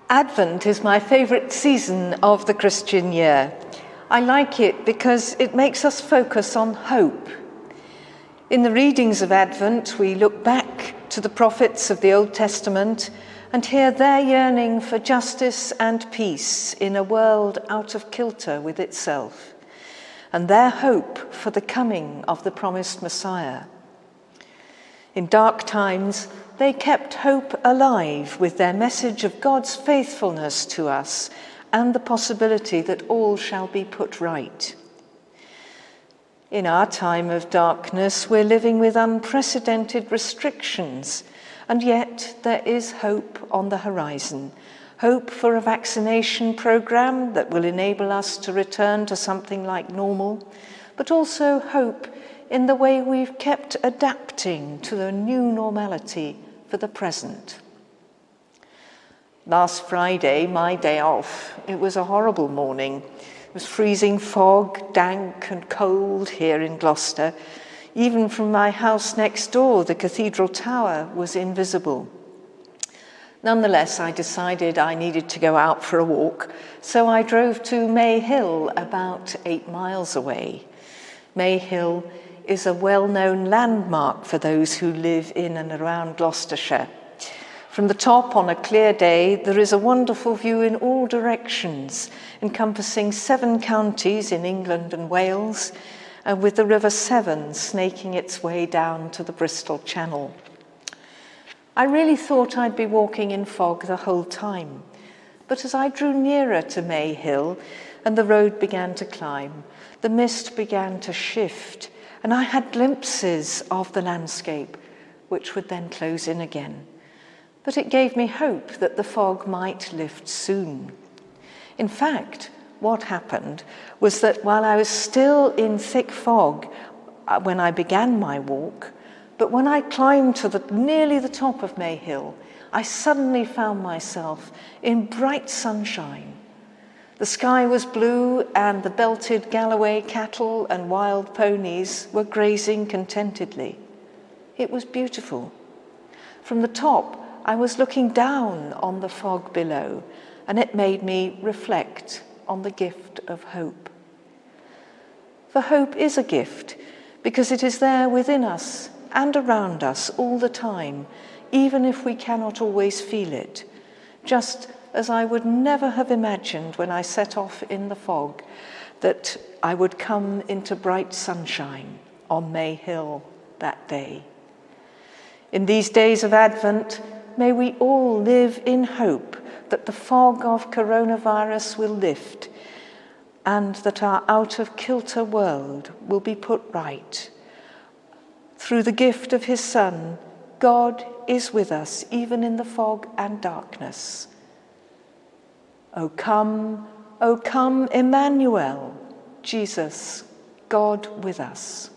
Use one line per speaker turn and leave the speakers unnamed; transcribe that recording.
Advent is my favourite season of the Christian year. I like it because it makes us focus on hope. In the readings of Advent, we look back to the prophets of the Old Testament and hear their yearning for justice and peace in a world out of kilter with itself, and their hope for the coming of the promised Messiah. In dark times, they kept hope alive with their message of God's faithfulness to us and the possibility that all shall be put right. In our time of darkness, we're living with unprecedented restrictions, and yet there is hope on the horizon. Hope for a vaccination program that will enable us to return to something like normal, but also hope in the way we've kept adapting to the new normality for the present. Last Friday, my day off, it was a horrible morning. It was freezing fog, dank and cold here in Gloucester. Even from my house next door, the cathedral tower was invisible. Nonetheless, I decided I needed to go out for a walk, so I drove to May Hill, about 8 miles away. May Hill is a well-known landmark for those who live in and around Gloucestershire. From the top on a clear day, there is a wonderful view in all directions, encompassing 7 counties in England and Wales, and with the River Severn snaking its way down to the Bristol Channel. I really thought I'd be walking in fog the whole time, but as I drew nearer to May Hill and the road began to climb, the mist began to shift, and I had glimpses of the landscape, which would then close in again. But it gave me hope that the fog might lift soon. In fact, what happened was that while I was still in thick fog when I began my walk, but when I climbed to nearly the top of May Hill, I suddenly found myself in bright sunshine. The sky was blue and the belted Galloway cattle and wild ponies were grazing contentedly. It was beautiful. From the top, I was looking down on the fog below, and it made me reflect on the gift of hope. For hope is a gift because it is there within us and around us all the time, even if we cannot always feel it, just as I would never have imagined when I set off in the fog that I would come into bright sunshine on May Hill that day. In these days of Advent, may we all live in hope that the fog of coronavirus will lift and that our out-of-kilter world will be put right. Through the gift of his Son, God is with us even in the fog and darkness. O come, Emmanuel, Jesus, God with us.